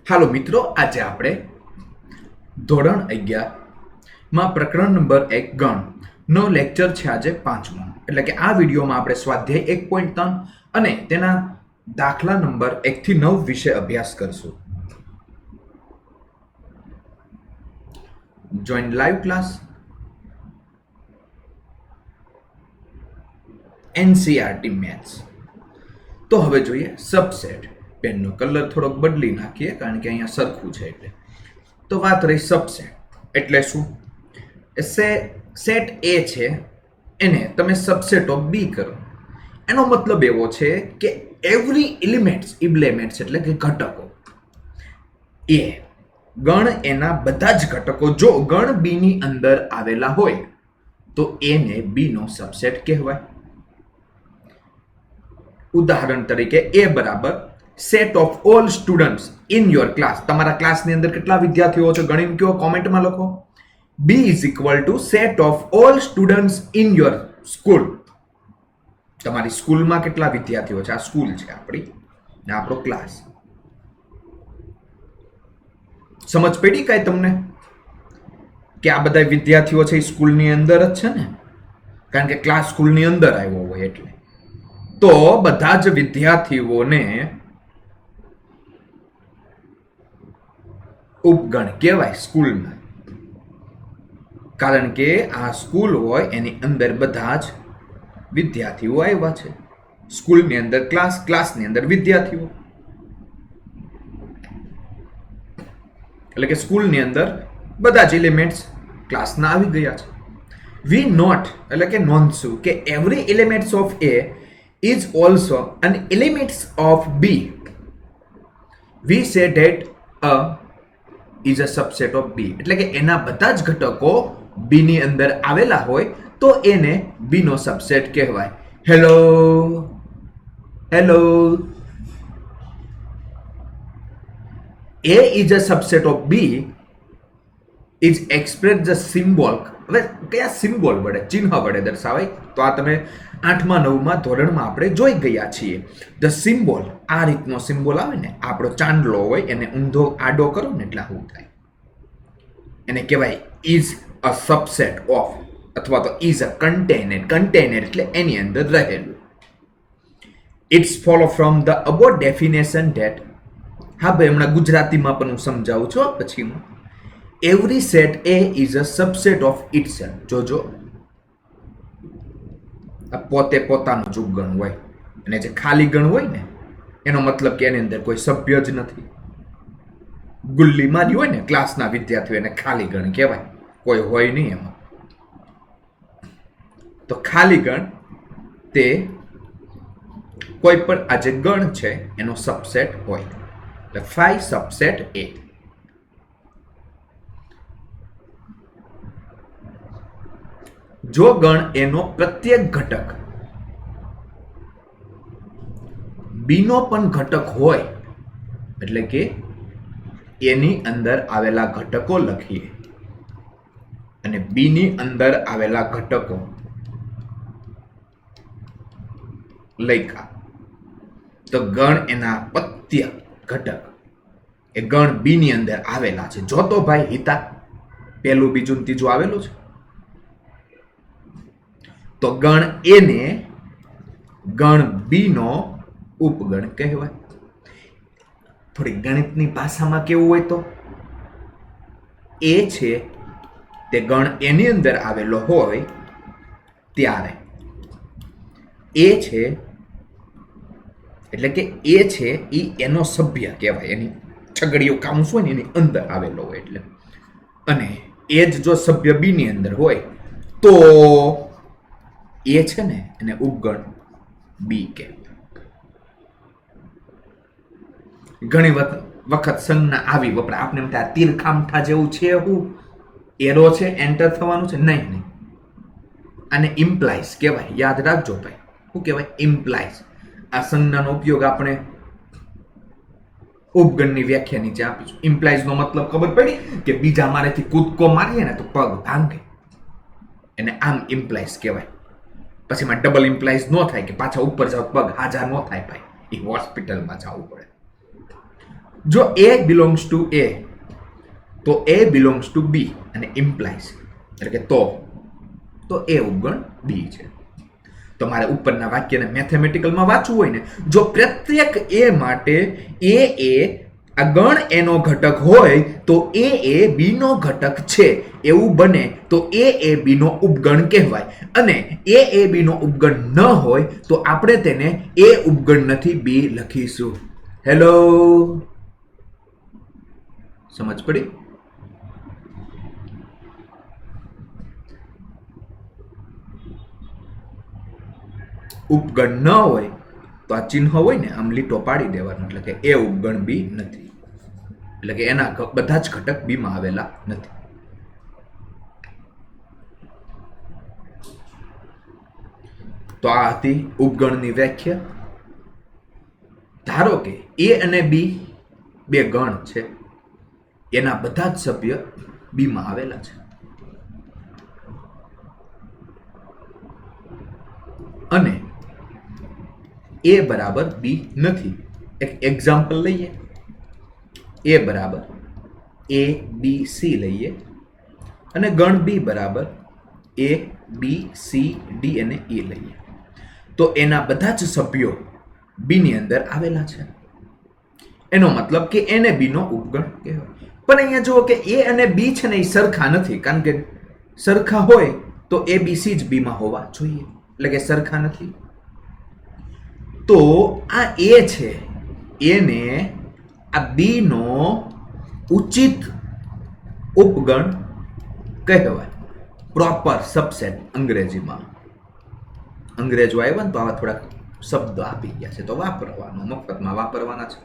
હાલો મિત્રો, આજે આપણે ધોરણ 11 પ્રકરણ નંબર 1 ગણ નો લેક્ચર છે આજે 5મો. એટલે કે આ વિડીયોમાં આપણે સ્વાધ્યાય 1.3 અને તેના દાખલા નંબર 1 થી 9 વિશે અભ્યાસ કરશું. Join live class NCERT maths. તો હવે જોઈએ સબસેટ. પેનનો કલર થોડોક બદલી નાખીએ કારણ કે અહીંયા સરખું છે એટલે. તો વાત રહી સબસેટ એટલે શું? સેટ એ છે એને તમે સબસેટ ઓફ બી કરો. એનો મતલબ એવો છે કે એવરી એલિમેન્ટ્સ એટલે કે ઘટકો એ ગણ એના બધા જ ઘટકો જો ગણ બી ની અંદર આવેલા હોય તો એને બી નો સબસેટ કહેવાય. ઉદાહરણ તરીકે એ બરાબર set of all students in your class. તમારા ક્લાસની અંદર કેટલા વિદ્યાર્થીઓ છે ગણીને કયો, કોમેન્ટમાં લખો. B is equal to set of all students in your school. તમારી સ્કૂલમાં કેટલા વિદ્યાર્થીઓ છે? આ સ્કૂલ છે આપણી ને આપણો ક્લાસ. સમજ પડી કાંઈ તમને કે આ બધા વિદ્યાર્થીઓ છે એ સ્કૂલની અંદર જ છે ને? કારણ કે ક્લાસ સ્કૂલની અંદર આવ્યો હોય એટલે. તો બધા જ વિદ્યાર્થીઓને ઉપગણ કહેવાય સ્કૂલના. કારણ કે આ સ્કૂલ હોય એની અંદર બધા જ વિદ્યાર્થીઓ આવ્યા છે. સ્કૂલની અંદર ક્લાસ, ક્લાસની અંદર વિદ્યાર્થીઓ. એટલે કે સ્કૂલની અંદર બધા જ એલિમેન્ટ્સ ક્લાસના આવી ગયા છે. વી નોટ એટલે કે નોંધશું કે every elements of A is also an element of B. We say that A is a subset of B. એટલે કે એના બધા જ ઘટકો B ની અંદર આવેલા હોય તો એને B નો સબસેટ કહેવાય. Hello A is a subset of B is expressed the symbol. હવે કયા સિમ્બોલ વડે, ચિહ્ન વડે દર્શાવાય? તો આ તમે 8મા 9મા ધોરણમાં આપણે જોઈ ગયા છીએ. ધ સિમ્બોલ, આ રીતનો સિમ્બોલ આવે ને, આપણો ચાંદલો હોય એને ઊંધો આડો કરો ને એટલે આવું થાય. એને કહેવાય ઇઝ અ સબસેટ ઓફ અથવા તો ઇઝ અ કન્ટેનર એટલે એની અંદર રહેલું. It's follow from the above definition that. હા ભાઈ, હમણાં ગુજરાતીમાં પણ હું સમજાવું છું પછીમાં. Every set A is a subset of itself. જોજો, પોતે પોતાનું જ ઉપગણ હોય અને જે ખાલી ગણ હોય ને એનો મતલબ કે એની અંદર કોઈ સભ્ય જ નથી. ગુલ્લી મારી હોય ને ક્લાસના વિદ્યાર્થીઓ એને ખાલી ગણ કહેવાય, કોઈ હોય નહીં એમાં. તો ખાલી ગણ તે કોઈ પણ આ જે ગણ છે એનો સબસેટ હોય. એટલે 5 સબસેટ એ. જો ગણ એનો પ્રત્યેક ઘટક બી નો પણ ઘટક હોય એટલે કે એની અંદર આવેલા ઘટકો લખીએ અને બી ની અંદર આવેલા ઘટકો લખ્યા તો ગણ એના પ્રત્યેક ઘટક એ ગણ બી ની અંદર આવેલા છે. જો તો ભાઈ હિતા પહેલું, બીજું, ત્રીજું આવેલું છે તો ગણ એને ગણ બી નો ઉપગણ કહેવાય. થોડી ગણિતની ભાષામાં કેવું હોય તો એ છે તે ગણ એની અંદર આવેલો હોય ત્યારે એ છે એટલે કે એ છે એ એનો સભ્ય કહેવાય. એની છગડીયો કાઉન્સ હોય ને એની અંદર આવેલો હોય એટલે. અને એ જ જો સભ્ય બી ની અંદર હોય તો એ છે ને એને ઉપગણ બી કે. ઘણી વખત સંજ્ઞા આવી વપરાય. આપણે એમ થાય તીરખામઠા જેવું છે, હું એરો છે, એન્ટર થવાનું છે. નહીં, આને ઇમ્પ્લાઇઝ કહેવાય. યાદ રાખજો ભાઈ, શું કહેવાય? ઇમ્પ્લાઇઝ. આ સંજ્ઞાનો ઉપયોગ આપણે ઉપગણની વ્યાખ્યા નીચે આપીશું. ઇમ્પ્લાઇઝ નો મતલબ ખબર પડી કે બીજા મારેથી કૂદકો મારીએ ને તો પગ ભાંગે, એને આમ ઇમ્પ્લાઇઝ કહેવાય. પછી એમાં ડબલ ઇમ્પ્લાઇઝ ન થાય કે પાછા ઉપર જાવ પગ હાજર ન થાય ભાઈ, એ હોસ્પિટલમાં જવું પડે. જો એ બિલોંગ્સ ટુ એ તો એ બિલોંગ્સ ટુ બી અને ઇમ્પ્લાઇઝ એટલે કે તો એ ઉપગણ બી છે. તો મારે ઉપરના વાક્યને મેથેમેટિકલમાં વાંચવું હોય ને, જો પ્રત્યેક એ માટે એ આ ગણ એનો ઘટક હોય તો એ બી નો ઘટક છે એવું બને તો એ બી નો ઉપગણ કહેવાય. અને એ બી નો ઉપગણ ન હોય તો આપણે તેને એ ઉપગણ નથી બી લખીશું. હેલો, સમજ પડી? ઉપગણ ન હોય તો આ ચિહ્ન હોય ને આમ લીટો પાડી દેવાનો, એટલે કે એ ઉપગણ બી નથી, એટલે કે એના બધા જ ઘટક બી માં આવેલા નથી. તો આ હતી ઉપગણની વ્યાખ્યા. ધારો કે એ અને બી બે ગણ છે, એના બધા જ સભ્ય બી માં આવેલા છે, અને એ બરાબર બી નથી. એક એક્ઝામ્પલ લઈએ. એ બરાબર એ બી સી લઈએ અને ગણ બી બરાબર એ બી સી ડી અને એ લઈએ. તો એના બધા જ સભ્યો બી ની અંદર આવેલા છે. એનો મતલબ કે એને બી નો ઉપગણ કહેવાય. પણ અહીંયા જુઓ કે એ અને બી છે ને એ સરખા નથી, કારણ કે સરખા હોય તો એ બી સી જ બી માં હોવા જોઈએ, એટલે કે સરખા નથી. તો આ એ છે, એને આ બી નો ઉચિત ઉપગણ કહેવાય. પ્રોપર સબસેટ અંગ્રેજીમાં. અંગ્રેજો આવ્યા ને તો આવા થોડાક શબ્દ આપી ગયા છે તો વાપરવાનો, મફતમાં વાપરવાના છે.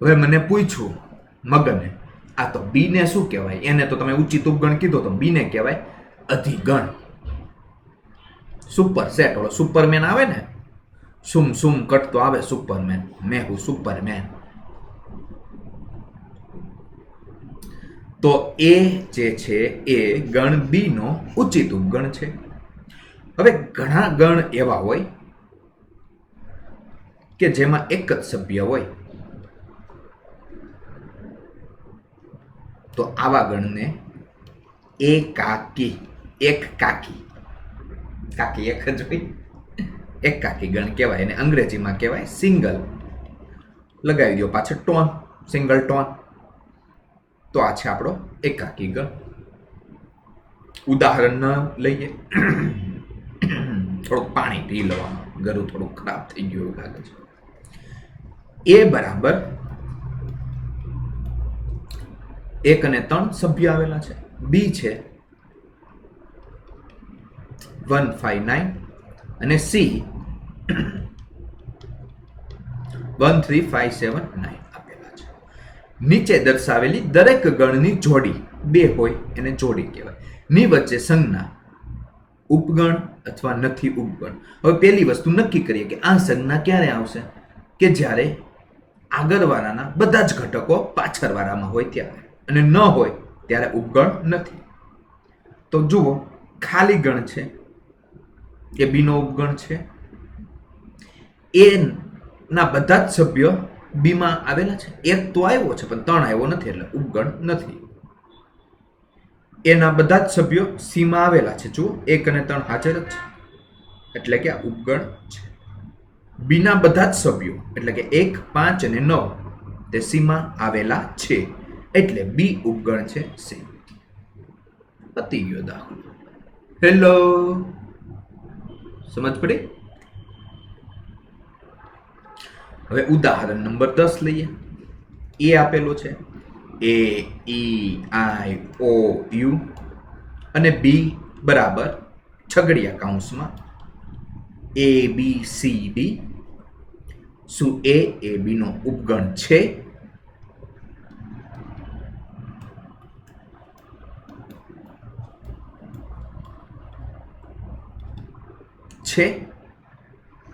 હવે મને પૂછ્યું મગને, આ તો બી ને શું કહેવાય? એને તો તમે ઉચિત ઉપગણ કીધો તો બી ને કહેવાય અધિગણ. સુપર સેટ, ઓલો સુપરમેન આવે ને, સુમ સુમ કટતો આવે સુપરમેન, મેં હું સુપરમેન. તો એ જે છે એ ગણ બી નો ઉચિત ઉપગણ છે. હવે ઘણા ગણ એવા હોય કે જેમાં એક જ સભ્ય હોય, તો આવા ગણને એકાકી, એક કાકી, કાકી એક જ હોય, એકાકી ગણ કહેવાય. એને અંગ્રેજીમાં કહેવાય સિંગલ. લગાવી દો પાછળ ટોન, સિંગલ ટોન. તો આ છે આપણો એકાકી ગણ. ઉદાહરણ લઈએ. થોડુંક પાણી પી લેવાનું, ગળું થોડુંક ખરાબ થઈ ગયું એવું લાગે છે. એ બરાબર 1 અને 3 સભ્ય આવેલા છે. બી છે 159 અને સી 13579 આપેલા છે. નીચે દર્શાવેલી દરેક ગણની જોડી બે હોય એને જોડી કહેવાય. ની વચ્ચે સંજ્ઞા ઉપગણ અથવા નથી ઉપગણ. હવે પહેલી વસ્તુ નક્કી કરીએ કે આ સંજ્ઞા ક્યારે આવશે, કે જ્યારે આગળવાળાના બધા જ ઘટકો પાછળવાળામાં હોય ત્યારે, અને ન હોય ત્યારે ઉપગણ નથી. તો જુઓ, ખાલી ગણ છે એ બી નો ઉપગણ છે. એ ના બધા જ સભ્યો બી માં આવેલા છે. એક તો આવ્યો છે પણ 3 આવ્યો નથી એટલે ઉપગણ નથી. એના બધા જ સભ્યો સી માં આવેલા છે. જુઓ 1 અને 3 હાજર જ છે એટલે કે આ ઉપગણ છે. બી ના બધા જ સભ્યો એટલે કે 1, 5 અને 9 તે સી માં આવેલા છે એટલે બી ઉપગણ છે સી. પતી ગયો દાખલો. હેલો, સમજ પડી? હવે ઉદાહરણ નંબર 10 લઈએ. એ આપેલો છે એ ઈ આઈ ઓ યુ અને બી બરાબર છગડિયા કૌંસમાં એ બી સી ડી. શું એ બી નો ઉપગણ છે? છે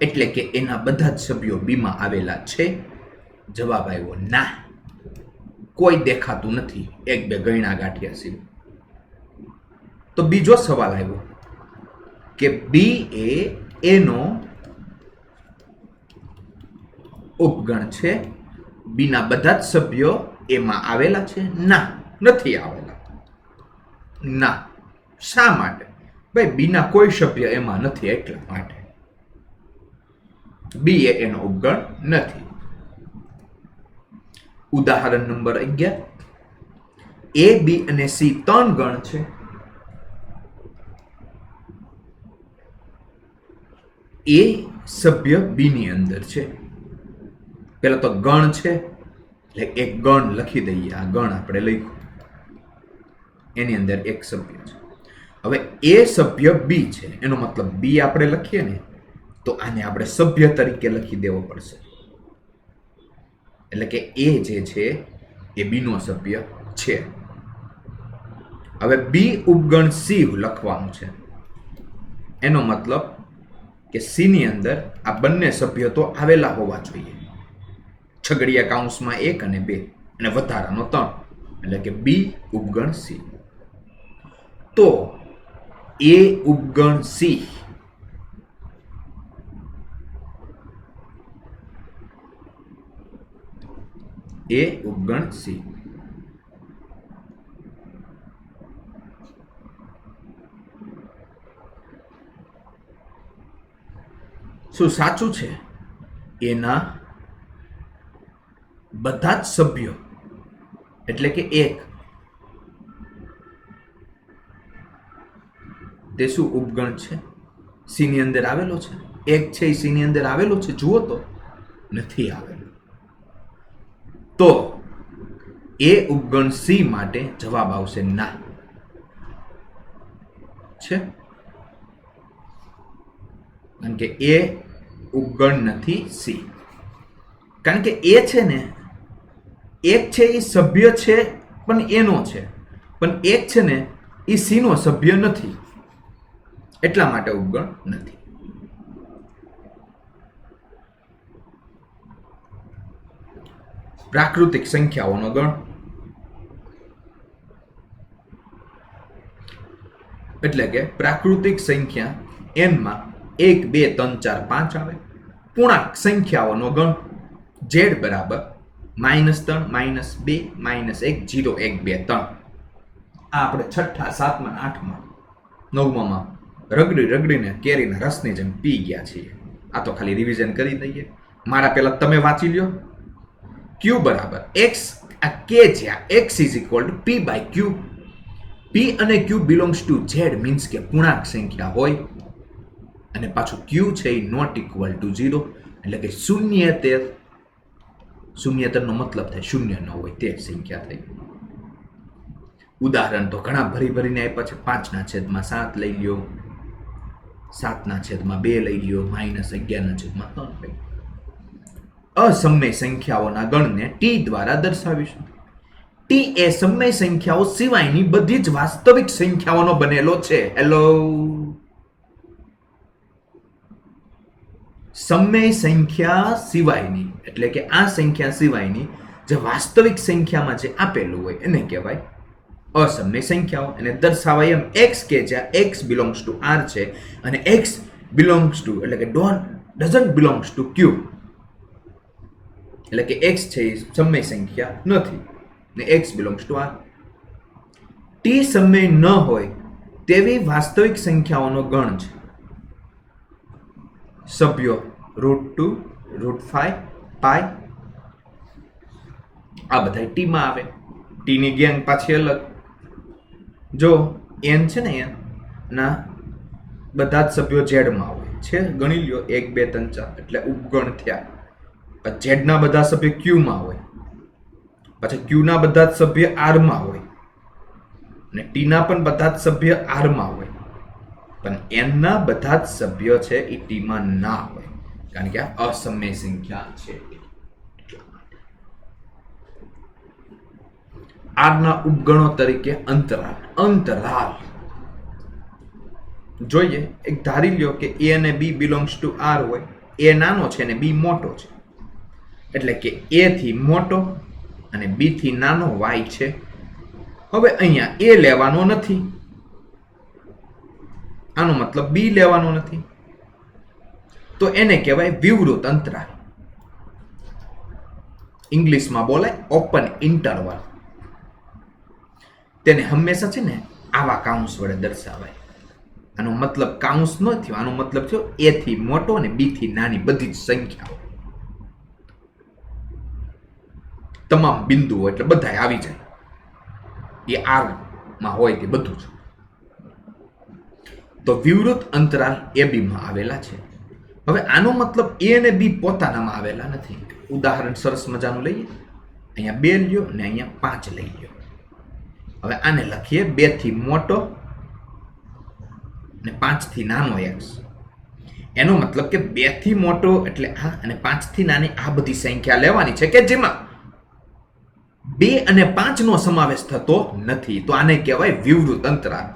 એટલે કે એના બધા જ સભ્યો બી માં આવેલા છે. જવાબ આવ્યો ના, કોઈ દેખાતું નથી, 1 2 ગણ્યા ગાંઠિયા છે. તો બીજો સવાલ આવ્યો કે બી એનો ઉપગણ છે, બી ના બધા જ સભ્યો એમાં આવેલા છે? ના, નથી આવેલા. ના. શા માટે? ભાઈ બી ના કોઈ સભ્ય એમાં નથી એટલા માટે. બી એ એનો ઉપગણ નથી. ઉદાહરણ નંબર 11. એ, બી અને સી 3 ગણ છે. એ સભ્ય બી ની અંદર છે. પેલા તો ગણ છે એટલે એક ગણ લખી દઈએ. આ ગણ આપણે લખ્યું, એની અંદર એક સભ્ય છે. હવે એ સભ્ય બી છે, એનો મતલબ બી આપણે લખીએ ને તો આને આપણે સભ્ય તરીકે લખી દેવો પડશે. એટલે કે એ જે છે એ બી નો સભ્ય છે. હવે બી ઉપગણ સી લખવાનું છે. એનો મતલબ કે સી ની અંદર આ બંને સભ્યો તો આવેલા હોવા જોઈએ. છગડીયા કાઉન્સમાં 1 અને 2 અને વધારાનો 3, એટલે કે બી ઉપગણ સી. તો એ ઉપગણ સી એ ઉપગણ સી શું સાચું છે? એના બધા જ સભ્યો એટલે કે 1 તે શું ઉપગણ છે? સી ની અંદર આવેલો છે. 1 છે એ સી ની અંદર આવેલો છે? જુઓ તો નથી આવેલો. તો એ ઉપગણ સી માટે જવાબ આવશે ના. છે કારણ કે એ ઉપગણ નથી સી. કારણ કે એ છે ને, એક છે એ સભ્ય છે પણ એનો છે, પણ એક છે ને એ સી નો સભ્ય નથી, એટલા માટે ઉપગણ નથી. પ્રાકૃતિક સંખ્યાઓનો ગણ એટલે કે પ્રાકૃતિક સંખ્યા n માં 1 2 3 4 5 આવે. પૂર્ણાંક સંખ્યાઓનો ગણ z બરાબર -3 -2 -1 0 1 2 3. આ આપણે 6ઠા 7મા 8મા 9મામાં રગડીને કેરીના રસની જેમ પી ગયા છીએ. આ તો ખાલી રિવિઝન કરી દઈએ. મારા પહેલા તમે વાંચી લ્યો. q બરાબર x, આ k છે, આ x is equal to p by q. p અને q belongs to z, means કે પૂર્ણાંક સંખ્યા હોય અને પાછું q છે એ નોટ ઇક્વલ ટુ 0, એટલે કે શૂન્યેતર. શૂન્યેતરનો મતલબ થાય શૂન્ય ન હોય તે સંખ્યા થઈ. ઉદાહરણ તો ઘણા ભરીને આપ્યા છે. 5/7 લઈ લ્યો, 7/2 લઈ લ્યો, -11/3 લઈ લ્યો. અસમય સંખ્યાઓના ગણને ટી દ્વારા દર્શાવીશું. ટી એ સમય સંખ્યાઓ સિવાયની બધી જ વાસ્તવિક સંખ્યાઓનો બનેલો છે. હેલો, સમય સંખ્યા સિવાયની એટલે કે આ સંખ્યા સિવાયની જે વાસ્તવિક સંખ્યામાં જે આપેલું હોય એને કહેવાય અસમય સંખ્યાઓ. અને દર્શાવાય એમ x કે જ્યાં x બિલોંગ્સ ટુ r છે અને x બિલોંગ્સ ટુ એટલે કે ડઝન્ટ બિલોંગ્સ ટુ q, એટલે કે x છે એ સમય સંખ્યા નથી ને x belongs to r. t સમય ન હોય તેવી વાસ્તવિક સંખ્યાઓનો ગણ છે. સભ્યો √2, √5, પાઈ, આ બધા ટી માં આવે. ટી ની ગેંગ પાછી અલગ. જો n છે ને, n ના બધા જ સભ્યો z માં હોય છે. ગણી લ્યો 1 2 3 4 એટલે ઉપગણ થયા. પછી z ના બધા સભ્ય q માં હોય, પછી q ના બધા જ સભ્ય r માં હોય અને t ના પણ બધા જ સભ્ય r માં હોય, પણ n ના બધા જ સભ્યો છે એ t માં ના હોય, કારણ કે આ અસમય સંખ્યા છે. r ના ઉપગણો તરીકે અંતરાલ જોઈએ. એક ધારી લ્યો કે a અને b બિલોંગ્સ ટુ r હોય. a નાનો છે અને b મોટો છે, એટલે કે a થી મોટો અને b થી નાનો y છે. હવે અહીંયા a લેવાનો નથી, આનો મતલબ b લેવાનો નથી, તો એને કહેવાય વિવૃત અંતરાલ. ઇંગ્લિશમાં બોલાય ઓપન ઇન્ટરવલ, તેને હંમેશા છે ને આવા કાઉન્સ વડે દર્શાવાય. આનો મતલબ કાઉન્સ ન થયો, આનો મતલબ થયો એ થી મોટો અને બી થી નાની બધી જ સંખ્યાઓ, તમામ બિંદુઓ એટલે બધા આવી જાય, એ આર માં હોય તે બધું જ. તો વિવૃત અંતરાલ એ બી માં આવેલા છે. હવે આનો મતલબ એ અને બી પોતાનામાં આવેલા નથી. ઉદાહરણ સરસ મજાનું લઈએ. અહીંયા 2 લ્યો અને અહીંયા 5 લઈ લ્યો. હવે આને લખીએ 2 થી મોટો અને 5 થી નાનો એક્સ. એનો મતલબ કે 2 થી મોટો એટલે આ અને 5 થી નાની આ બધી સંખ્યા લેવાની છે કે જેમાં 2 અને 5 નો સમાવેશ થતો નથી. તો આને કહેવાય વિવૃત અંતરાલ.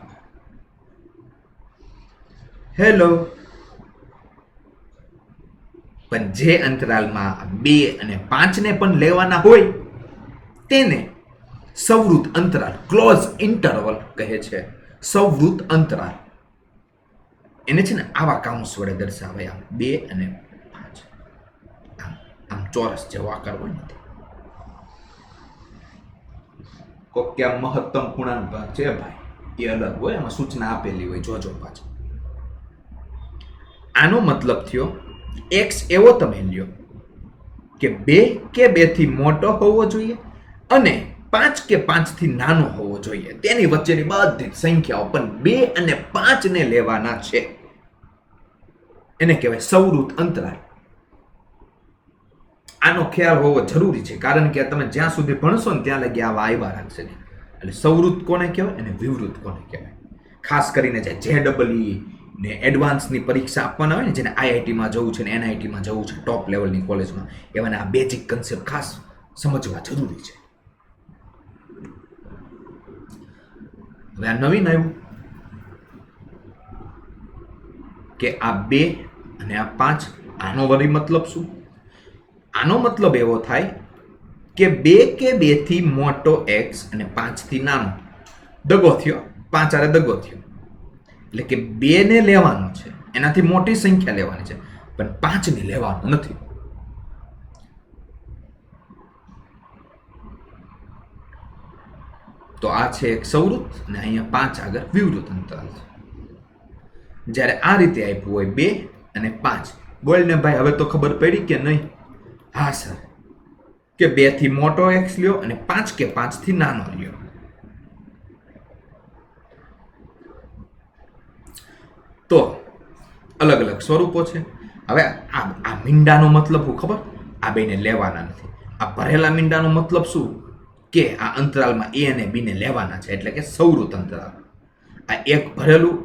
હેલો. પણ જે અંતરાલમાં 2 અને 5 ને પણ લેવાના હોય તેને સવૃત અંતરાલ, ક્લોઝ ઇન્ટરવલ કહે છે. સવૃત અંતરાલ એને છે ને આવા કાઉન્સ વડે દર્શાવાય, આમ 2 અને 5, આમ ચોરસ જેવો આકાર હોય ને. કોક કે આમ મહત્તમ પૂર્ણાંક ભાગ છે ભાઈ, એ અલગ હોય, એમાં સૂચના આપેલી હોય, જોજો પાછળ. આનો મતલબ થયો x એવો તમે લ્યો કે 2 કે 2 થી મોટો હોવો જોઈએ અને 5 કે 5 થી નાનો હોવો જોઈએ. તેની વચ્ચેની બધી સંખ્યાઓ પણ 2 અને 5 ને લેવાના છે. એને કહેવાય સવૃત અંતરાલ. આનો ખ્યાલ હોવો જરૂરી છે, કારણ કે તમે જ્યાં સુધી ભણશો ને ત્યાં લગી આવા આવ્યા રાખશે. એટલે સવૃત કોને કહેવાય અને વિવૃત કોને કહેવાય. ખાસ કરીને જે JEE ને એડવાન્સની પરીક્ષા આપવાના હોય ને, જેને IITમાં જવું છે ને NITમાં જવું છે, ટોપ લેવલની કોલેજમાં, એવાને આ બેઝિક કન્સેપ્ટ ખાસ સમજવા જરૂરી છે. હવે આ નવીન આવ્યું કે આ 2 અને આ 5, આનો વળી મતલબ શું? આનો મતલબ એવો થાય કે 2 કે 2 થી મોટો x અને 5 થી નાનો. દગો થયો, 5 આરે દગો થયો, એટલે કે 2 ને લેવાનો છે, એનાથી મોટી સંખ્યા લેવાની છે, પણ 5 ને લેવાનું નથી. તો આ છે એક સવૃત અને અહીંયા 5 આગળ વિવૃત અંતરાલ છે. જ્યારે આ રીતે આપ્યું હોય 2 અને 5, બોલને ભાઈ હવે તો ખબર પડી કે નહીં? હા સર, કે 2 થી મોટો x લ્યો અને 5 કે 5 થી નાનો લ્યો. તો અલગ અલગ સ્વરૂપો છે. હવે આ મીંડાનો મતલબ શું ખબર? આ બેને લેવાના નથી. આ ભરેલા મીંડાનો મતલબ શું? કે આ અંતરાલમાં a અને b ને લેવાના છે, એટલે કે સવૃત અંતરાલ. આ એક ભરેલું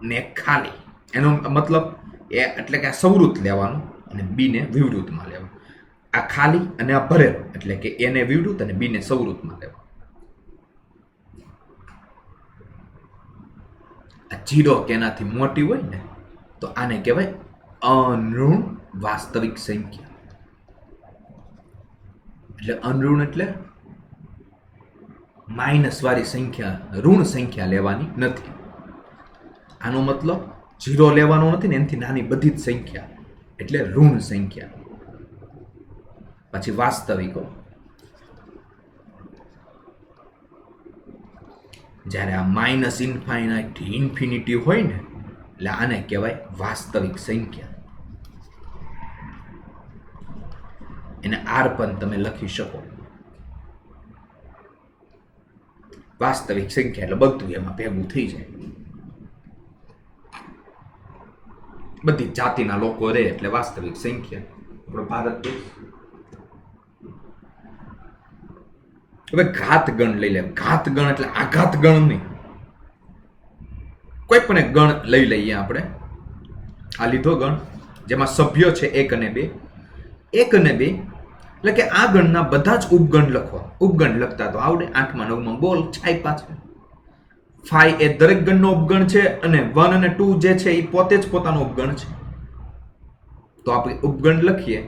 ને એક ખાલી, એનો મતલબ એ એટલે કે આ સવૃત લેવાનું અને b ને વિવૃતમાં લેવાનું. આ ખાલી અને આ ભરેલું એટલે કે a ને વિવૃત અને b ને સવૃતમાં લેવાનું. આ 0 કે એનાથી મોટી હોય ને તો આને કહેવાય અનઋણ વાસ્તવિક સંખ્યા. એટલે અનઋણ એટલે માઇનસ વાળી સંખ્યા, ઋણ સંખ્યા લેવાની નથી. આનો મતલબ 0 લેવાનો નથી ને એનાથી નાની બધી જ સંખ્યા એટલે ઋણ સંખ્યા. પછી વાસ્તવિકો, જ્યારે આ માઇનસ ઇન્ફાઇનાઇટ થી ઇન્ફિનિટી હોય ને એટલે આને કહેવાય વાસ્તવિક સંખ્યા. એને આર પણ તમે લખી શકો. વાસ્તવિક સંખ્યા એટલે બધું એમાં ભેગું થઈ જાય. બધી જાતિના લોકો રહે એટલે વાસ્તવિક સંખ્યા. આપણો ભારત દેશ. હવે ઘાત ગણ લઈ લે. ઘાત ગણ એટલે આઘાત ગણ નહીં, કોઈ પણ એક ગણ લઈ લઈએ આપણે. આ લીધો ગણ જેમાં સભ્યો છે 1 અને 2. 1 અને 2 એટલે કે આ ગણના બધા જ ઉપગણ લખવા. ઉપગણ લખતા તો આવડે, 8મા 9મા બોલ છાપ્યા છે. 5 એ દરેક ગણનો ઉપગણ છે અને 1 અને 2 જે છે એ પોતે જ પોતાનો ઉપગણ છે. તો આપણે ઉપગણ લખીએ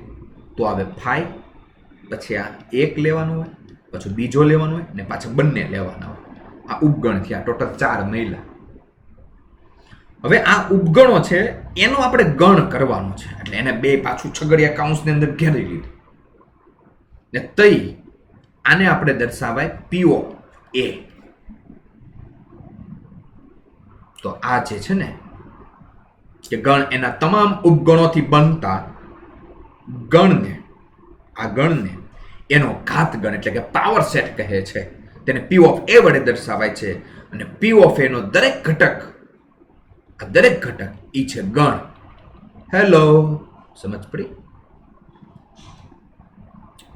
તો આવે 5, પછી આ 1 લેવાનું હોય, પછી બીજો લેવાનો હોય ને પાછા બંને લેવાના હોય. આ ઉપગણ થયા, ટોટલ 4 મહિલા. હવે આ ઉપગણો છે એનો આપણે ગણ કરવાનો છે, એટલે એને બે પાછું છગડિયા કૌંસની અંદર ઘેરી લીધું. ને તઈ આને આપણે દર્શાવાય પી ઓફ એ. તો આ જે છે ને કે ગણ એના તમામ ઉપગણોથી બનતા ગણને, આ ગણને એનો ઘાત ગણ એટલે કે પાવર સેટ કહે છે. તેને પી ઓફ એ વડે દર્શાવાય છે. અને પી ઓફ એ નો દરેક ઘટક, આ દરેક ઘટક ઈ છે ગણ. હેલો, સમજ પડી?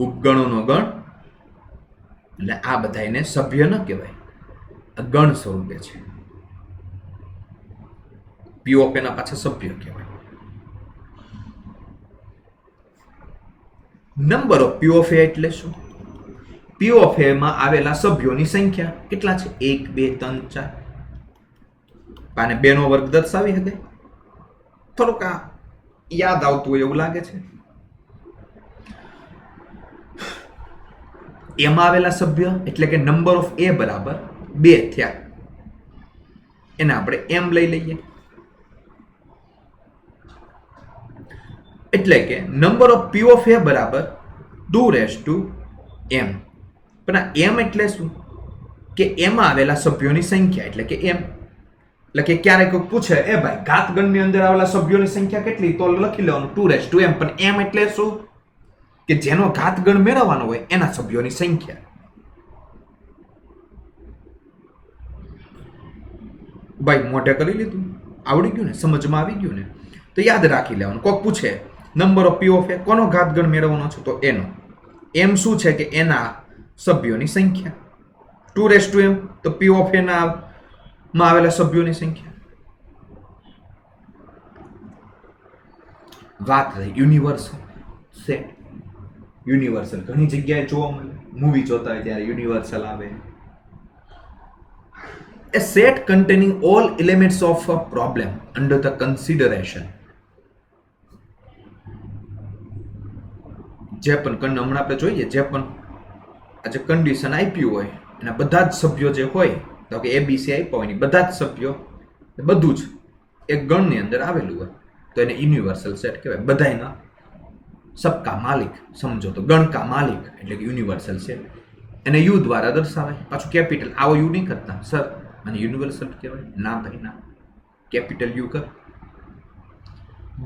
ઉપગણોનો ગણ એટલે આ બધાને સભ્ય ન કહેવાય, આ ગણ સ્વરૂપે છે. પી ઓફ એના પાછા સભ્ય કહેવાય. નંબર ઓફ પી ઓફ એ એટલે શું? પી ઓફ એ માં આવેલા સભ્યોની સંખ્યા કેટલા છે? 1 2 3 4. આને 2 નો વર્ગ દર્શાવી શકે? થોડુંક આ યાદ આવતું હોય એવું લાગે છે. એમાં આવેલા સભ્ય એટલે કે નંબર ઓફ એ બરાબર 2 થયા. એને આપણે એમ લઈ લઈએ. એટલે કે નંબર ઓફ પી ઓફ એ બરાબર 2m. પણ આ એમ એટલે શું? કે એમાં આવેલા સભ્યોની સંખ્યા એટલે કે એમ. એટલે કે ક્યારેક પૂછે, એ ભાઈ ઘાતગણની અંદર આવેલા સભ્યોની સંખ્યા કેટલી? તો લખી લેવાનું 2m. પણ એમ એટલે શું? કે જેનો ઘાતગણ મેળવવાનો હોય એના સભ્યોની સંખ્યા. ભાઈ મોઢે કરી લીધું? આવડી ગયું ને? સમજમાં આવી ગયું ને? તો યાદ રાખી લેવાનું. કોક પૂછે નંબર ઓફ પી ઓફ એ કોનો ઘાતગણ મેળવવાનો છે? તો એનો. એમ શું છે? કે એના સભ્યોની સંખ્યા. 2m તો પી ઓફ એ ના માં આવેલા સભ્યોની સંખ્યા. વાત રહી યુનિવર્સલ સેટ. યુનિવર્સલ ઘણી જગ્યાએ જોવા મળે. મૂવી જોતા હોય ત્યારે યુનિવર્સલ આવે. A set containing all elements of a problem under the consideration. જે પણ હમણાં આપણે જોઈએ, જે પણ આજે કન્ડિશન આપ્યું હોય એના બધા જ સભ્યો જે હોય, તો કે ABC આપ્યા હોય, બધા જ સભ્યો બધું જ એક ગણની અંદર આવેલું હોય તો એને યુનિવર્સલ સેટ કહેવાય. બધાયના સબકા માલિક સમજો તો ગણ કા માલિક એટલે કે યુનિવર્સલ સેટ. એને યુ દ્વારા દર્શાવાય. પાછું કેપિટલ આવો યુ નહીં કરતા સર, અને યુનિવર્સલ કહેવાય? ના ભાઈ ના, કેપિટલ યુ કર.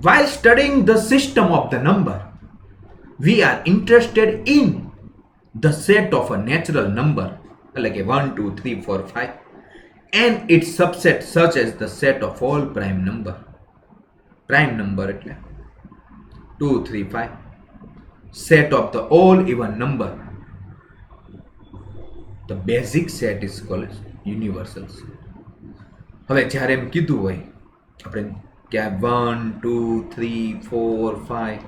While studying the system of the number, we are interested in the set of a natural number, એટલે કે 1 2 3 4 5, and its subset such as the set of all prime number. Prime number એટલે 2 3 5. Set of the all even number. The basic set is called as universal set. હવે જ્યારે એમ કીધું હોય આપણે કે 1 2 3 4 5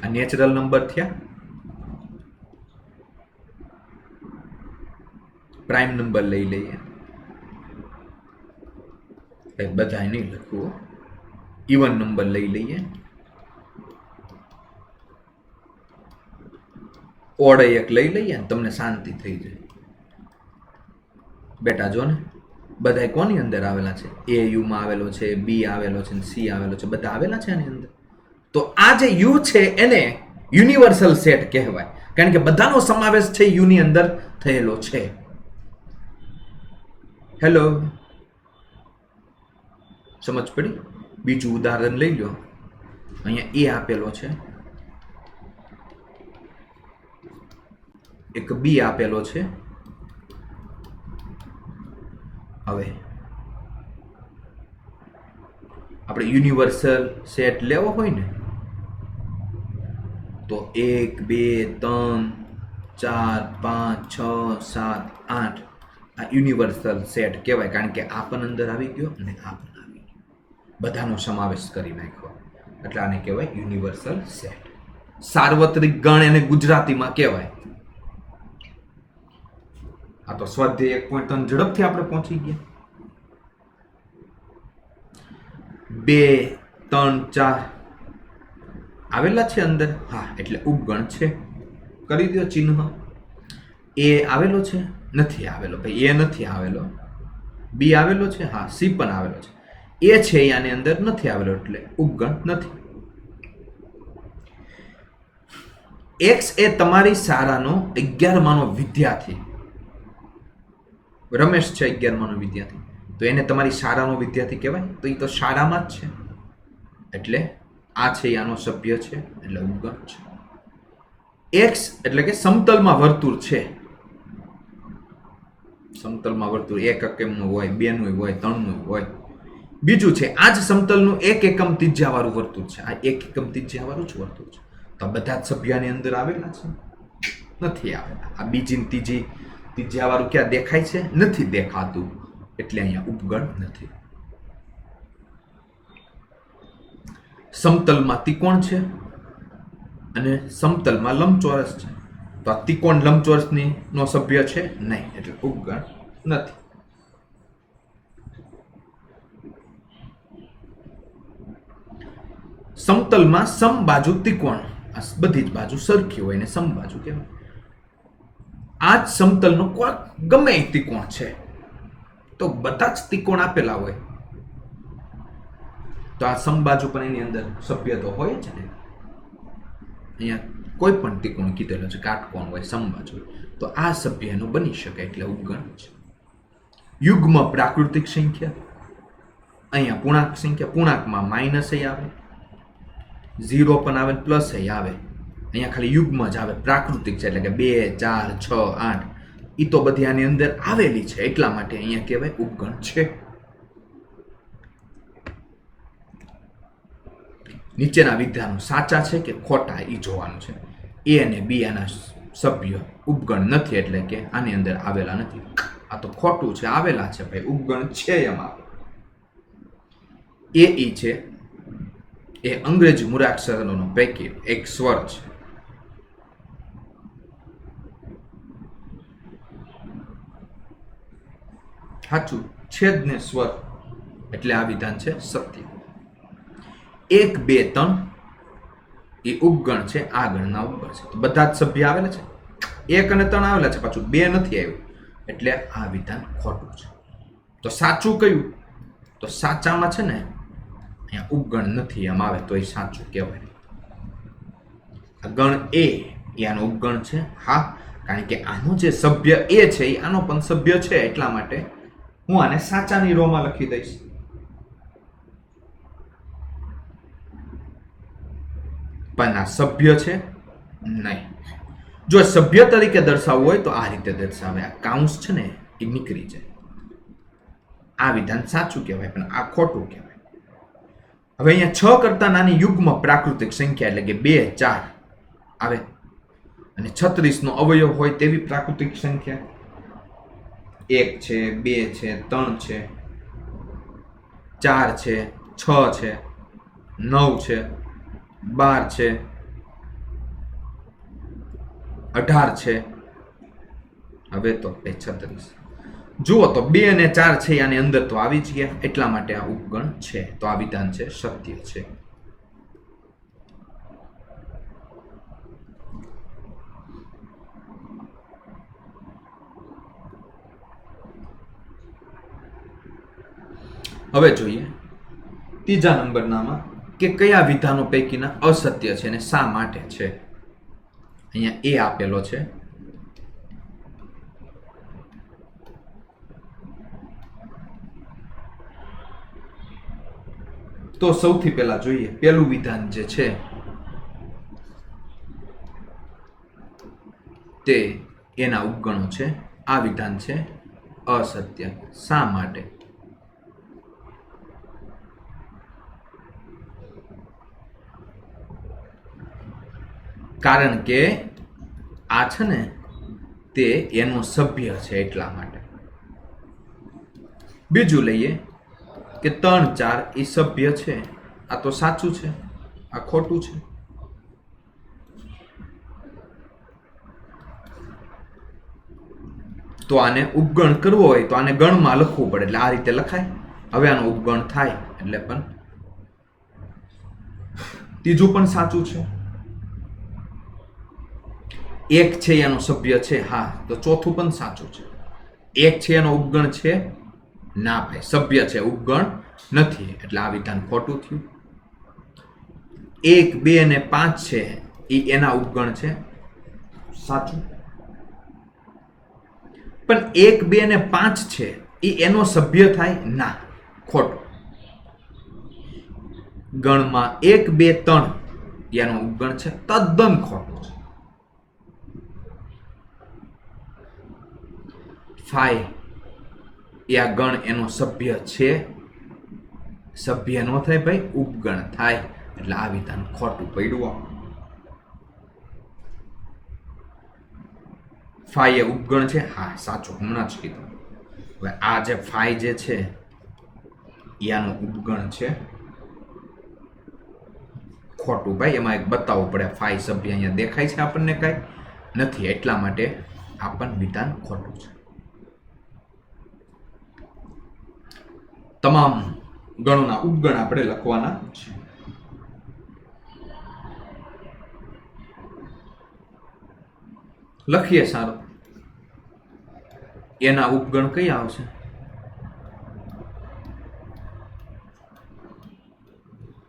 આ નેચરલ નંબર થયા. પ્રાઇમ નંબર લઈ લઈએ. બધા નહીં લખવું. ઇવન નંબર લઈ લઈએ. ઓડ એક લઈ લઈએ ને તમને શાંતિ થઈ જાય. બેટા જો ને બધા કોની અંદર આવેલા છે? એ યુ માં આવેલો છે, બી આવેલો છે, સી આવેલો છે, બધા આવેલા છે આની અંદર. તો આ જે યુ છે એને યુનિવર્સલ સેટ કહેવાય, કારણ કે બધાનો સમાવેશ છે યુ ની અંદર થયેલો છે. હેલો, સમજ પડી? બીજું ઉદાહરણ લઈ લો. અહીંયા એ આપેલો છે, એક બી આપેલો છે. હવે આપણે યુનિવર્સલ સેટ લેવો હોય ને તો 1 2 3 4 5 6 7 8 આ યુનિવર્સલ સેટ કહેવાય, કારણ કે આ પણ અંદર આવી ગયો અને આ પણ આવી ગયો, બધાનો સમાવેશ કરી નાખ્યો, એટલે આને કહેવાય યુનિવર્સલ સેટ. સાર્વત્રિક ગણ એને ગુજરાતીમાં કહેવાય. આ તો સ્વાધ્યાય 1.3 ઝડપથી આપણે પહોંચી ગયા. 2 3 4 આવેલા છે અંદર, હા, એટલે ઉપગણ છે. કરી દો ચિહ્ન. એ આવેલો છે? નથી આવેલો ભાઈ, એ નથી આવેલો. બી આવેલો છે? હા. સી પણ આવેલો છે. એ છે આની અંદર નથી આવેલો એટલે ઉપગણ નથી. એક્સ એ તમારી શાળાનો 11માનો વિદ્યાર્થી. રમેશ છે 11માનો વિદ્યાર્થી, તો એને તમારી શાળાનો વિદ્યાર્થી કહેવાય? તો એ તો શાળામાં જ છે, એટલે આ છે આનો સભ્ય છે, એટલે ઉપગણ છે. એક્સ એટલે કે સમતલમાં વર્તુળ છે. સમતલમાં વર્તુળ 1 એકમનું હોય, 2 નું હોય, 3 નું હોય. બીજું છે આ જ સમતલનું 1 એકમ ત્રિજ્યા વાળું વર્તુળ છે. આ 1 એકમ ત્રિજ્યા વાળું જ વર્તુળ છે. તો બધા જ સભ્યની અંદર આવેલા છે? નથી આવેલા. આ બીજી ત્રીજી ત્રિજ્યા વાળું ક્યાં દેખાય છે? નથી દેખાતું, એટલે અહીંયા ઉપગણ નથી. સમતલમાં ત્રિકોણ છે અને સમતલમાં લંબચોરસ છે. તો આ ત્રિકોણ લંબચોરસની નો સભ્ય છે નહીં, એટલે ઉપગણ નથી. સમતલમાં સમબાજુ ત્રિકોણ, બધી જ બાજુ સરખી હોય ને સમબાજુ કહેવાય. આ જ સમતલનો કોઈ ગમે એક ત્રિકોણ છે, તો બધા જ ત્રિકોણ આપેલા હોય તો આ સમબાજુ પણ એની અંદર સભ્ય તો હોય જ ને. અહીંયા કોઈ પણ ત્રિકોણ કીધેલો છે, કાટકોણ હોય, સમબાજુ હોય, તો આ સભ્યનો બની શકે, એટલે ઉપગણ છે. યુગ્મ પ્રાકૃતિક સંખ્યા, અહીંયા પૂર્ણાંક સંખ્યા, પૂર્ણાંકમાં માઇનસ આવે, 0 પણ આવે, પ્લસ આવે. અહીંયા ખાલી યુગ્મ જ આવે, પ્રાકૃતિક છે, એટલે કે 2, 4, 6, 8 એ તો બધી આની અંદર આવેલી છે, એટલા માટે અહીંયા કહેવાય ઉપગણ છે. નીચેના વિધાનો સાચા છે કે ખોટા એ જોવાનું છે. એ અને બી આના સભ્ય ઉપગણ નથી, એટલે કે આની અંદર આવેલા નથી. આ તો ખોટું છે, આવેલા છે ભાઈ, ઉપગણ છે એમાં. એ ઈ છે એ અંગ્રેજી મૂળાક્ષરોનો પૈકી એક સ્વર છે. સાચું, છેદ ને સ્વર, એટલે આ વિધાન છે સત્ય. 1, 2, 3 એ ઉપગણ છે, આ ગણના ઉપગણ છે. તો બધા જ સભ્ય આવેલા છે, 1 અને 3 આવેલા છે, પાછું 2 નથી આવ્યું, એટલે આ વિધાન ખોટું છે. તો સાચું કયું? તો સાચામાં છે ને અહીંયા ઉપગણ નથી એમ આવે તો એ સાચું કહેવાય. આ ગણ એ આનો ઉપગણ છે, હા, કારણ કે આનો જે સભ્ય એ છે એ આનો પણ સભ્ય છે, એટલા માટે હું આને સાચાની રોમાં લખી દઈશ. પણ આ સભ્ય છે નહીં. જો સભ્ય તરીકે દર્શાવવું હોય તો આ રીતે દર્શાવે. આ કાઉન્સ છે ને એ નીકળી જાય. આ વિધાન સાચું કહેવાય, પણ આ ખોટું કહેવાય. હવે અહીંયા 6 કરતા નાની યુગ્મ પ્રાકૃતિક સંખ્યા, એટલે કે 2, 4 આવે, અને 36 નો અવયવ હોય તેવી પ્રાકૃતિક સંખ્યા 1 છે, 2 છે, 3 છે, 4 છે, 6 છે, 9 છે, 12 છે, 18 છે. હવે તો 36 જુઓ તો 2 અને 4 છે આની અંદર તો આવી જ ગયા, એટલા માટે આ ઉપગણ છે. તો આ વિધાન છે સત્ય છે. હવે જોઈએ ત્રીજા નંબરનામાં કે કયા વિધાનો પૈકીના અસત્ય છે અને શા માટે છે. અહીંયા એ આપેલો છે. તો સૌથી પહેલા જોઈએ પહેલું વિધાન જે છે તે એના ઉપગણો છે. આ વિધાન છે અસત્ય. શા માટે? કારણ કે આ છે ને તે એનો સભ્ય છે, એટલા માટે. બીજું લઈએ કે 3, 4 એ સભ્ય છે. આ તો સાચું છે, આ ખોટું છે. તો આને ઉપગણ કરવો હોય તો આને ગણમાં લખવું પડે, એટલે આ રીતે લખાય. હવે આનો ઉપગણ થાય એટલે પણ ત્રીજું પણ સાચું છે. 1 છે એનો સભ્ય છે, હા, તો ચોથું પણ સાચું છે. 1 છે એનો ઉપગણ છે, ના ભાઈ, સભ્ય છે, ઉપગણ નથી, એટલે આ વિધાન ખોટું થયું. 1, 2 અને 5 છે એ એના ઉપગણ છે, સાચું. પણ 1, 2 અને 5 છે એ એનો સભ્ય થાય? ના, ખોટું. ગણમાં 1, 2, 3 એનો ઉપગણ છે, તદ્દન ખોટું છે. 5 એ આ ગણ એનો સભ્ય છે? સભ્ય નો થાય ભાઈ, ઉપગણ થાય. એટલે આ વિધાન ખોટું પડ્યું. 5 એ ઉપગણ છે? હા, સાચું, હમણાં જ કીધું. હવે આ જે 5 જે છે એનો ઉપગણ છે? ખોટું ભાઈ, એમાં એક બતાવવું પડે. 5 સભ્ય અહીંયા દેખાય છે આપણને? કાંઈ નથી, એટલા માટે આ પણ વિધાન ખોટું છે. તમામ ગણોના ઉપગણ આપણે લખવાના છે. લખીએ. સારું, એના ઉપગણ કઈ આવશે?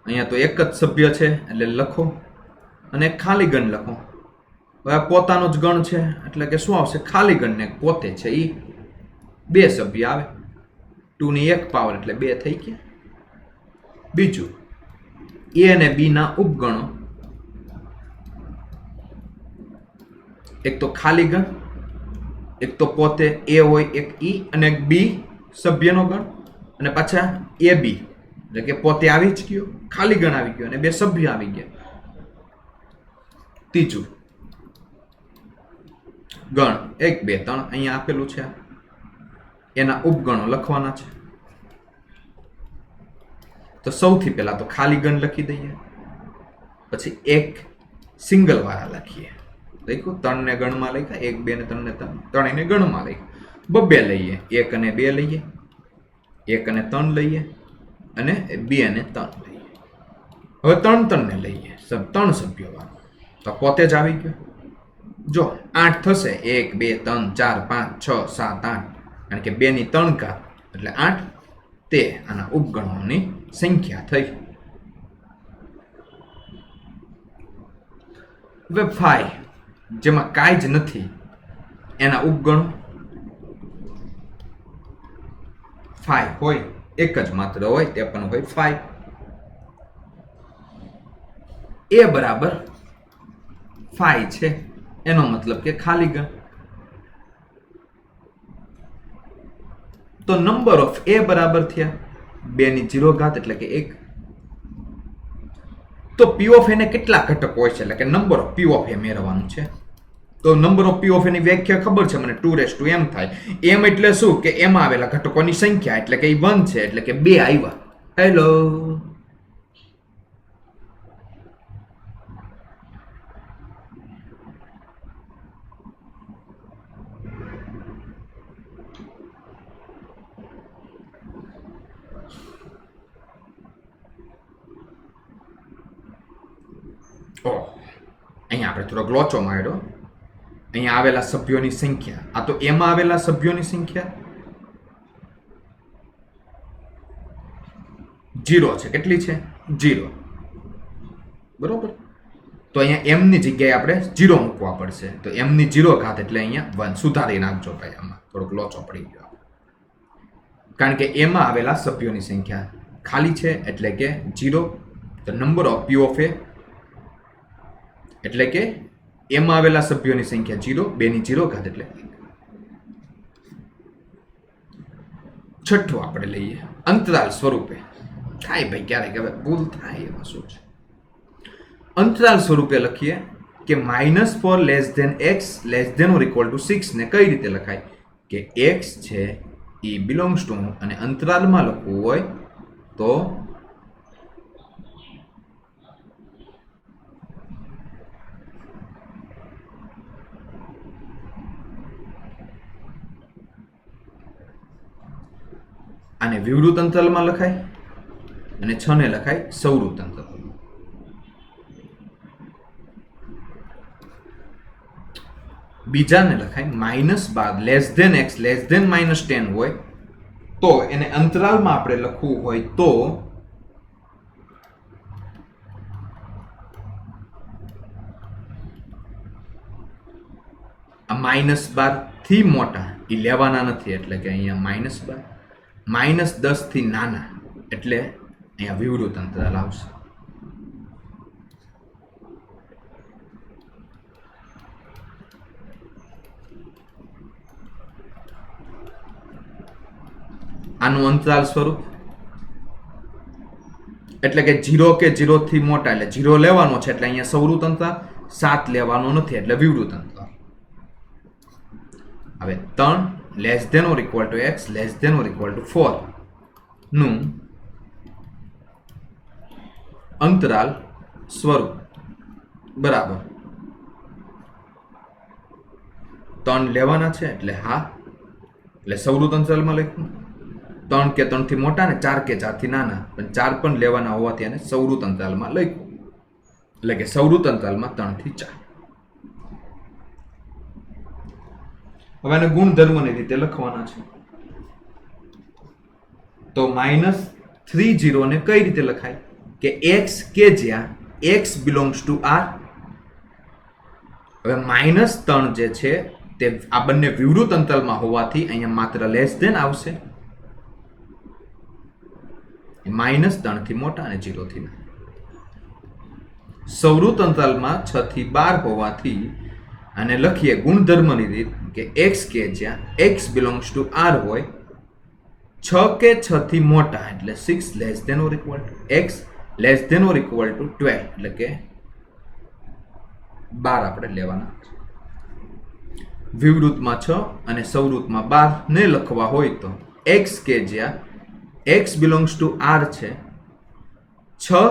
અહીંયા તો એક જ સભ્ય છે એટલે લખો, અને ખાલી ગણ લખો. હવે પોતાનો જ ગણ છે એટલે કે શું આવશે? ખાલી ગણ. ને પોતે છે એ 2 સભ્ય આવે. 2 ની 1 પાવર એટલે 2 થઈ ગયા. બીજું, એ અને બી ના ઉપગણો. એક તો ખાલી ગણ, એક તો પોતે એ હોય, એક ઈ, અને એક બી સભ્યનો ગણ, અને પાછા એ બી એટલે કે પોતે આવી જ ગયો, ખાલી ગણ આવી ગયો, અને 2 સભ્ય આવી ગયા. ત્રીજું ગણ 1, 2, 3 અહીંયા આપેલું છે, એના ઉપગણો લખવાના છે. તો સૌથી પહેલા તો ખાલી ગણ લખી દઈએ, પછી એક સિંગલ વાળા લખીએ. લખ્યું, 3 ને ગણમાં લખ્યા, 1, 2 ને 3 ને 3 ને ગણમાં લખ્યા. 2 લઈએ, 1 અને 2 લઈએ, 1 અને 3 લઈએ, અને 2 અને 3 લઈએ. હવે 3 ને લઈએ, 3 સભ્યો વાળો. તો પોતે જ આવી ગયો. જો 8 થશે, 1, 2, 3, 4, 5, 6, 7, 8, કારણ કે 2 ની 3 ઘાત એટલે 8. તે આના ઉપગણોની સંખ્યા થઈ. હવે 5 જેમાં કાંઈ જ નથી, એના ઉપગણો 5 હોય, એક જ માત્ર હોય, તે પણ હોય 5. એ બરાબર 5 છે, એનો મતલબ કે ખાલી ગણ. તો નંબર ઓફ એ બરાબર થયા 2 ની 0 ઘાત એટલે કે 1. તો પી ઓફ એને કેટલા ઘટક હોય છે, એટલે કે નંબર ઓફ પી ઓફ એ મેળવવાનું છે. તો number of P of any વ્યાખ્યા ખબર છે મને, 2m થાય. એમ એટલે શું? કે એમાં આવેલા ઘટકોની સંખ્યા, એટલે કે 1 છે, એટલે કે 2 આવ્યા. હેલો, અહીંયા આપણે થોડોક લોચો માર્યો. અહીંયા આવેલા સભ્યોની સંખ્યા, આ તો એમાં આવેલા સભ્યોની સંખ્યા 0 છે. કેટલી છે? 0. બરોબર. તો અહીંયા m ની જગ્યાએ આપણે 0 મૂકવા પડશે. તો m ની 0 ઘાત એટલે અહીંયા 1. સુધારી નાખજો ભાઈ, આમાં થોડોક લોચો પડી ગયો, કારણ કે એમાં આવેલા સભ્યોની સંખ્યા ખાલી છે એટલે કે 0. તો નંબર ઓફ પી ઓફ એ એટલે કે એમાં આવેલા સભ્યોની સંખ્યા 0, 2 ની 0 ઘાત એટલે 1. છઠ્ઠું આપણે લઈએ અંતરાલ સ્વરૂપે. થાય ભાઈ ક્યારેક, હવે ભૂલ થાય, એમાં શું છે. અંતરાલ સ્વરૂપે લખીએ કે -4 x < 6 ને કઈ રીતે લખાય? કે x છે એ બિલોંગ્સ ટુ, અને અંતરાલમાં લખવું હોય તો આને વિવૃત અંતરાલમાં લખાય, અને 6 ને લખાય સવૃત અંતરાલમાં. બીજાને લખાય -12 x -10 હોય તો એને અંતરાલમાં આપણે લખવું હોય તો -12 થી મોટા એ લેવાના નથી, એટલે કે અહીંયા -12, -10 થી નાના એટલે અહીંયા વિવૃત અંતરાલ આવશે. આનું અંતરાલ સ્વરૂપ એટલે કે 0 કે 0 થી મોટા એટલે 0 લેવાનો છે એટલે અહીંયા સવૃત અંતરાલ, 7 લેવાનો નથી એટલે વિવૃત અંતરાલ. હવે 3 less than or equal to x less than or equal to 4 નું અંતરાલ સ્વરૂપ બરાબર 3 લેવાના છે એટલે હા, એટલે સવૃત અંતરાલમાં લખ્યું. 3 કે 3 થી મોટા ને 4 કે 4 થી નાના, પણ 4 પણ લેવાના હોવાથી એને સવૃત અંતરાલમાં લખ્યું, એટલે કે સવૃત અંતરાલમાં 3 થી 4. હવે આને ગુણધર્મની રીતે લખવાના છે. તો -30 ને કઈ રીતે લખાય કે x કે જ્યાં x belongs to r. હવે -3 જે છે તે આ બંને વિવૃત અંતરાલમાં હોવાથી અહીંયા માત્ર લેસ ધેન આવશે. -3 થી મોટા અને 0 થી નાના. સવૃત અંતરાલમાં 6 થી 12 હોવાથી અને લખીએ ગુણધર્મની રીત કે x કે જ્યાં x belongs to r હોય, 6 કે 6 થી મોટા એટલે 6 less than or equal to x less than or equal to 12 એટલે કે 12 આપણે લેવાના. વિવૃતમાં 6 અને સવૃતમાં 12 ને લખવા હોય તો x કે જ્યાં x belongs to r છે, 6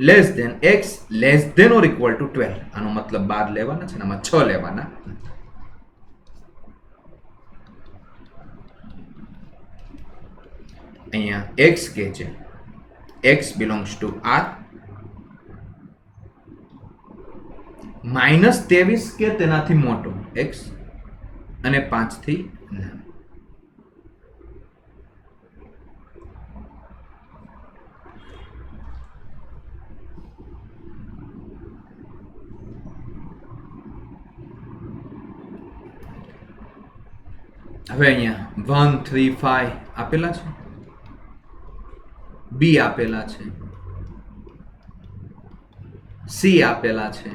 less than x less than or equal to 12. આનો મતલબ 12 લેવાના છે, આમાં 6 લેવાના. અહીંયા x કે છે x belongs to r, -23 કે તેનાથી મોટો x અને 5 થી નાનો. હવે અહીંયા 1 3 5 આપેલા છે, b આપેલા છે, c આપેલા છે,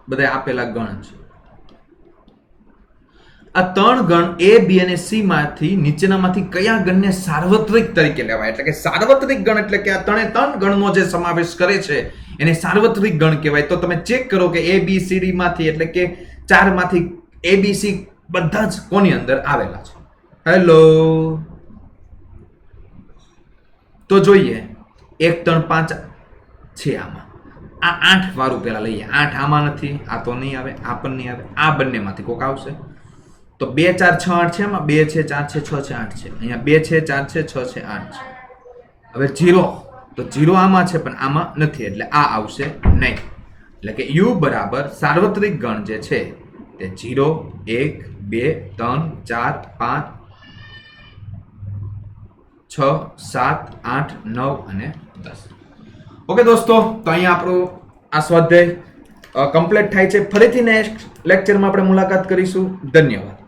બધા આપેલા ગણ છે. આ 3 ગણ a b અને c માંથી નીચેનામાંથી કયા ગણને સાર્વત્રિક તરીકે લેવાય? એટલે કે સાર્વત્રિક ગણ એટલે કે આ 3 ગણનો જે સમાવેશ કરે છે એને સાર્વત્રિક ગણ કહેવાય. તો તમે ચેક કરો કે a b c d માંથી એટલે કે 4 માંથી a b c બધા જ કોની અંદર આવેલા છે. હેલો, તો જોઈએ 1 3 5 છે આમાં. આ 8 વાળું પેલા લઈએ. 8 આમાં નથી, આ તો નહીં આવે, આ પણ નહીં આવે, આ બંનેમાંથી કોક આવશે. તો 2 4 6 8 છે, આમાં 2 છે 4 છે 6 છે 8 છે, અહીંયા 2 છે 4 છે 6 છે 8 છે. હવે 0, તો 0 આમાં છે પણ આમાં નથી એટલે આ આવશે નહીં. એટલે કે u બરાબર સાર્વત્રિક ગણ જે છે તે 0 1 2 3 4 5 6 7 8 9 અને 10. ઓકે દોસ્તો, તો અહીંયા આપણો આ સ્વાધ્યાય કમ્પ્લીટ થાય છે. ફરીથી નેક્સ્ટ લેક્ચરમાં આપણે મુલાકાત કરીશું. ધન્યવાદ.